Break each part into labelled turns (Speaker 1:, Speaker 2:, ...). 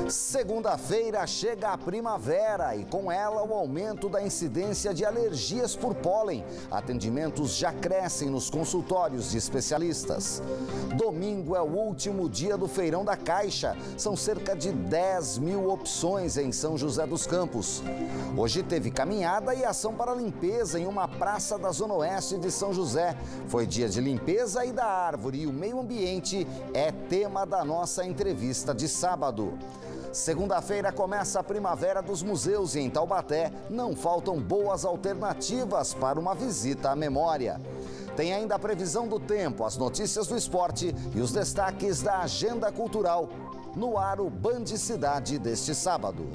Speaker 1: Segunda-feira chega a primavera e com ela o aumento da incidência de alergias por pólen. Atendimentos já crescem nos consultórios de especialistas. Domingo é o último dia do Feirão da Caixa. São cerca de 10 mil opções em São José dos Campos. Hoje teve caminhada e ação para limpeza em uma praça da Zona Oeste de São José. Foi dia de limpeza e da árvore e o meio ambiente é tema da nossa entrevista de sábado. Segunda-feira começa a Primavera dos Museus e em Taubaté não faltam boas alternativas para uma visita à memória. Tem ainda a previsão do tempo, as notícias do esporte e os destaques da agenda cultural no ar o Band Cidade deste sábado.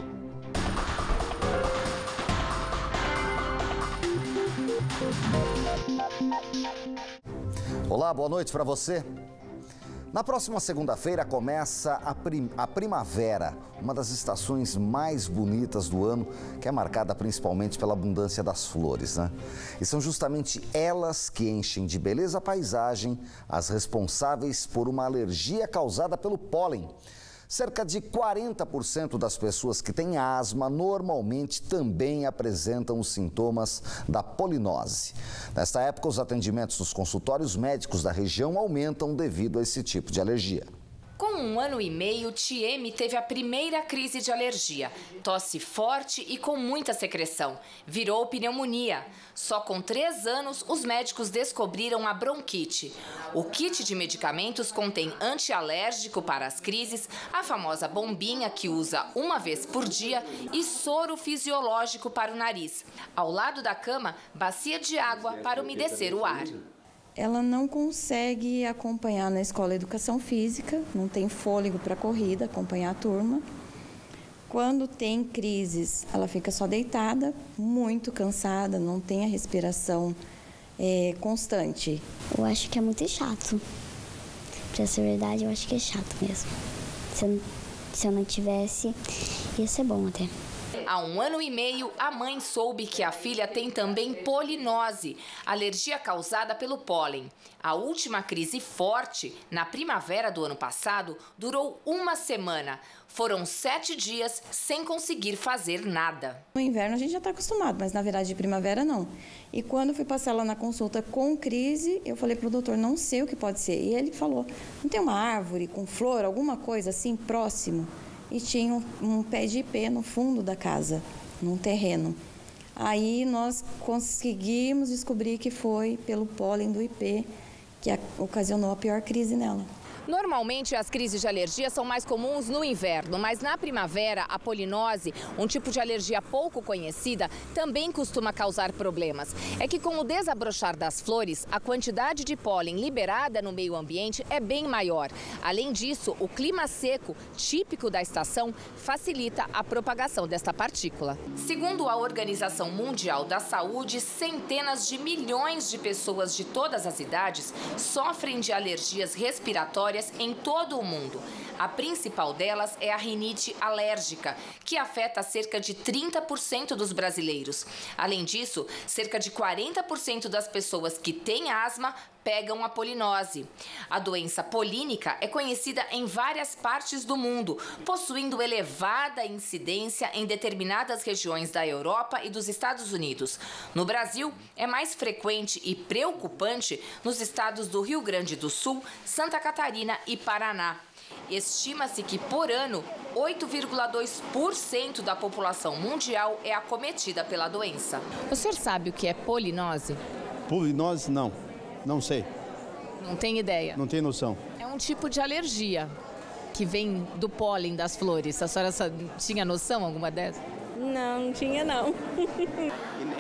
Speaker 1: Olá, boa noite para você. Na próxima segunda-feira começa a primavera, uma das estações mais bonitas do ano, que é marcada principalmente pela abundância das flores, né? E são justamente elas que enchem de beleza a paisagem, as responsáveis por uma alergia causada pelo pólen. Cerca de 40% das pessoas que têm asma normalmente também apresentam os sintomas da polinose. Nesta época, os atendimentos nos consultórios médicos da região aumentam devido a esse tipo de alergia.
Speaker 2: Com 1 ano e meio, Tieme teve a primeira crise de alergia. Tosse forte e com muita secreção. Virou pneumonia. Só com 3 anos, os médicos descobriram a bronquite. O kit de medicamentos contém antialérgico para as crises, a famosa bombinha que usa uma vez por dia e soro fisiológico para o nariz. Ao lado da cama, bacia de água para umedecer o ar.
Speaker 3: Ela não consegue acompanhar na escola educação física, não tem fôlego para corrida, acompanhar a turma. Quando tem crises, ela fica só deitada, muito cansada, não tem a respiração constante.
Speaker 4: Eu acho que é muito chato. Pra ser verdade, eu acho que é chato mesmo. Se eu não tivesse, ia ser bom até.
Speaker 2: Há 1 ano e meio, a mãe soube que a filha tem também polinose, alergia causada pelo pólen. A última crise forte, na primavera do ano passado, durou 1 semana. Foram 7 dias sem conseguir fazer nada.
Speaker 3: No inverno a gente já está acostumado, mas na verdade de primavera não. E quando fui passar lá na consulta com crise, eu falei para o doutor, não sei o que pode ser. E ele falou, não tem uma árvore com flor, alguma coisa assim próximo? E tinha um pé de ipê no fundo da casa, num terreno. Aí nós conseguimos descobrir que foi pelo pólen do ipê que ocasionou a pior crise nela.
Speaker 2: Normalmente, as crises de alergia são mais comuns no inverno, mas na primavera, a polinose, um tipo de alergia pouco conhecida, também costuma causar problemas. É que com o desabrochar das flores, a quantidade de pólen liberada no meio ambiente é bem maior. Além disso, o clima seco, típico da estação, facilita a propagação desta partícula. Segundo a Organização Mundial da Saúde, centenas de milhões de pessoas de todas as idades sofrem de alergias respiratórias em todo o mundo. A principal delas é a rinite alérgica, que afeta cerca de 30% dos brasileiros. Além disso, cerca de 40% das pessoas que têm asma pegam a polinose. A doença polínica é conhecida em várias partes do mundo, possuindo elevada incidência em determinadas regiões da Europa e dos Estados Unidos. No Brasil, é mais frequente e preocupante nos estados do Rio Grande do Sul, Santa Catarina e Paraná. Estima-se que, por ano, 8,2% da população mundial é acometida pela doença. O senhor sabe o que é polinose?
Speaker 5: Polinose, não. Não sei.
Speaker 2: Não tem ideia?
Speaker 5: Não tenho noção.
Speaker 2: É um tipo de alergia que vem do pólen das flores. A senhora tinha noção alguma dessas?
Speaker 6: Não tinha não.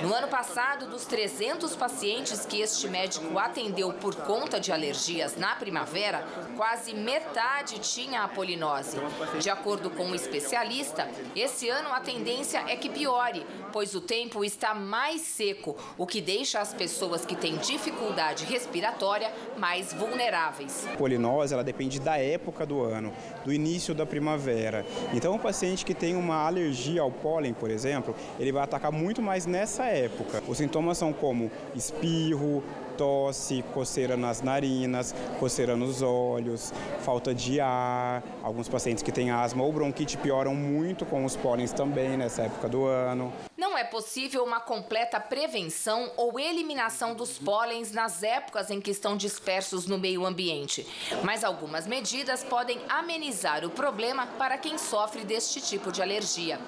Speaker 2: No ano passado, dos 300 pacientes que este médico atendeu por conta de alergias na primavera, quase metade tinha a polinose. De acordo com o especialista, esse ano a tendência é que piore, pois o tempo está mais seco, o que deixa as pessoas que têm dificuldade respiratória mais vulneráveis.
Speaker 7: A polinose, ela depende da época do ano, do início da primavera. Então, o paciente que tem uma alergia ao pólen, por exemplo, ele vai atacar muito mais nessa época. Os sintomas são como espirro, tosse, coceira nas narinas, coceira nos olhos, falta de ar. Alguns pacientes que têm asma ou bronquite pioram muito com os pólens também nessa época do ano.
Speaker 2: Não é possível uma completa prevenção ou eliminação dos pólens nas épocas em que estão dispersos no meio ambiente, mas algumas medidas podem amenizar o problema para quem sofre deste tipo de alergia.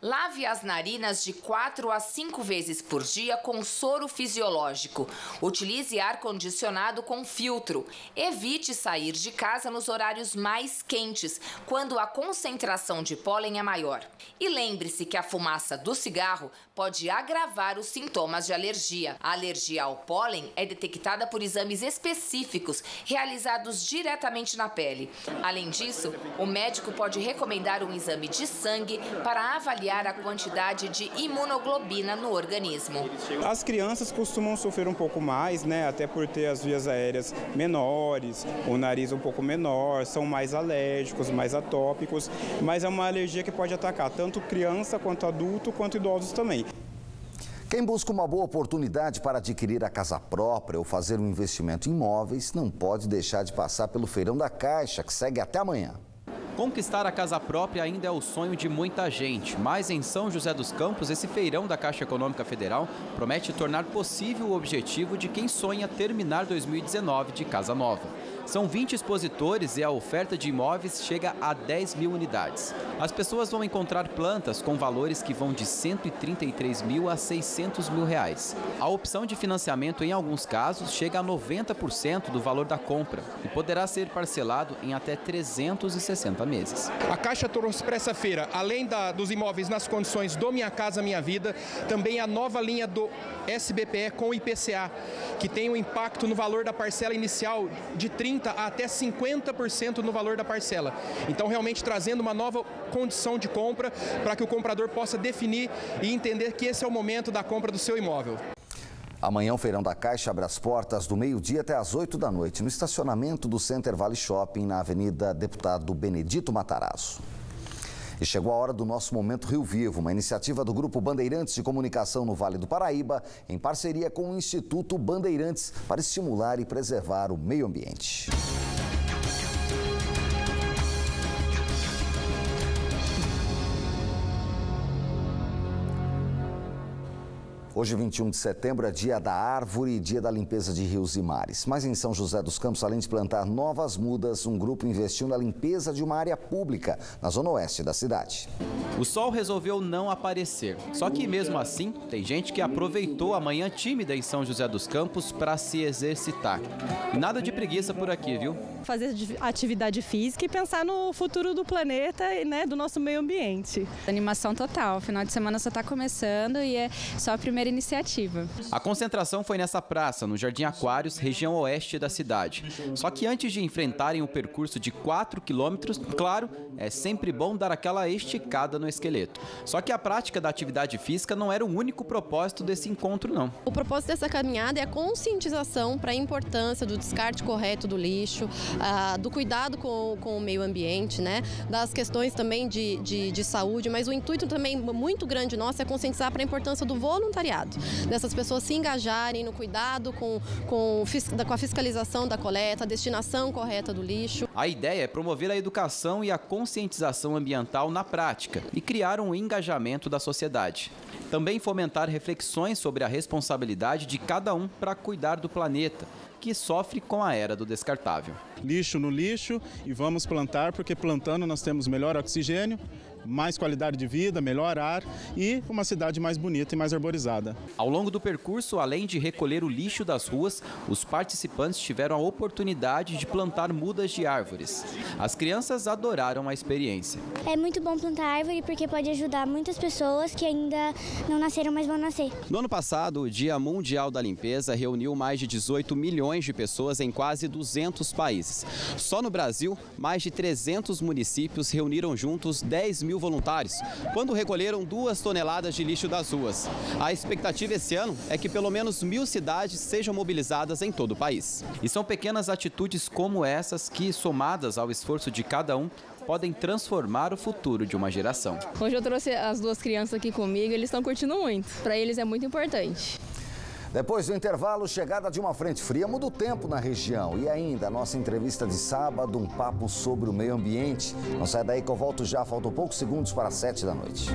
Speaker 2: Lave as narinas de 4 a 5 vezes por dia com soro fisiológico. Utilize ar-condicionado com filtro. Evite sair de casa nos horários mais quentes, quando a concentração de pólen é maior. E lembre-se que a fumaça do cigarro pode agravar os sintomas de alergia. A alergia ao pólen é detectada por exames específicos, realizados diretamente na pele. Além disso, o médico pode recomendar um exame de sangue para avaliar a quantidade de imunoglobina no organismo.
Speaker 7: As crianças costumam sofrer um pouco mais, né? Até por ter as vias aéreas menores, o nariz um pouco menor, são mais alérgicos, mais atópicos, mas é uma alergia que pode atacar tanto criança quanto adulto, quanto idosos também.
Speaker 1: Quem busca uma boa oportunidade para adquirir a casa própria ou fazer um investimento em imóveis não pode deixar de passar pelo Feirão da Caixa, que segue até amanhã.
Speaker 8: Conquistar a casa própria ainda é o sonho de muita gente, mas em São José dos Campos, esse feirão da Caixa Econômica Federal promete tornar possível o objetivo de quem sonha terminar 2019 de casa nova. São 20 expositores e a oferta de imóveis chega a 10 mil unidades. As pessoas vão encontrar plantas com valores que vão de 133 mil a 600 mil reais. A opção de financiamento, em alguns casos, chega a 90% do valor da compra e poderá ser parcelado em até 360 meses.
Speaker 9: A Caixa trouxe para essa feira, além dos imóveis nas condições do Minha Casa Minha Vida, também a nova linha do SBPE com o IPCA, que tem um impacto no valor da parcela inicial de 30% a até 50% no valor da parcela. Então, realmente trazendo uma nova condição de compra para que o comprador possa definir e entender que esse é o momento da compra do seu imóvel.
Speaker 1: Amanhã o Feirão da Caixa abre as portas do meio-dia até as 8 da noite, no estacionamento do Center Vale Shopping, na Avenida Deputado Benedito Matarazzo. E chegou a hora do nosso Momento Rio Vivo, uma iniciativa do Grupo Bandeirantes de Comunicação no Vale do Paraíba, em parceria com o Instituto Bandeirantes, para estimular e preservar o meio ambiente. Hoje, 21 de setembro, é dia da árvore e dia da limpeza de rios e mares. Mas em São José dos Campos, além de plantar novas mudas, um grupo investiu na limpeza de uma área pública na zona oeste da cidade.
Speaker 8: O sol resolveu não aparecer. Só que mesmo assim, tem gente que aproveitou a manhã tímida em São José dos Campos para se exercitar. E nada de preguiça por aqui, viu?
Speaker 6: Fazer atividade física e pensar no futuro do planeta e, né, do nosso meio ambiente.
Speaker 10: Animação total. O final de semana só está começando e é só a primeira iniciativa.
Speaker 8: A concentração foi nessa praça, no Jardim Aquários, região oeste da cidade. Só que antes de enfrentarem o percurso de 4 quilômetros, claro, é sempre bom dar aquela esticada no esqueleto. Só que a prática da atividade física não era o único propósito desse encontro, não.
Speaker 11: O propósito dessa caminhada é a conscientização para a importância do descarte correto do lixo, do cuidado com o meio ambiente, né? Das questões também de saúde, mas o intuito também muito grande nosso é conscientizar para a importância do voluntariado, dessas pessoas se engajarem no cuidado com a fiscalização da coleta, a destinação correta do lixo.
Speaker 8: A ideia é promover a educação e a conscientização ambiental na prática e criar um engajamento da sociedade. Também fomentar reflexões sobre a responsabilidade de cada um para cuidar do planeta, que sofre com a era do descartável.
Speaker 5: Lixo no lixo e vamos plantar, porque plantando nós temos melhor oxigênio, mais qualidade de vida, melhor ar e uma cidade mais bonita e mais arborizada.
Speaker 8: Ao longo do percurso, além de recolher o lixo das ruas, os participantes tiveram a oportunidade de plantar mudas de árvores. As crianças adoraram a experiência.
Speaker 4: É muito bom plantar árvore porque pode ajudar muitas pessoas que ainda não nasceram, mas vão nascer.
Speaker 8: No ano passado, o Dia Mundial da Limpeza reuniu mais de 18 milhões de pessoas em quase 200 países. Só no Brasil, mais de 300 municípios reuniram juntos 10 mil voluntários, quando recolheram 2 toneladas de lixo das ruas. A expectativa esse ano é que pelo menos 1000 cidades sejam mobilizadas em todo o país. E são pequenas atitudes como essas que, somadas ao esforço de cada um, podem transformar o futuro de uma geração.
Speaker 6: Hoje eu trouxe as 2 crianças aqui comigo, eles estão curtindo muito. Para eles é muito importante.
Speaker 1: Depois do intervalo, chegada de uma frente fria muda o tempo na região. E ainda, a nossa entrevista de sábado, um papo sobre o meio ambiente. Não sai daí que eu volto já, faltam poucos segundos para as 7 da noite.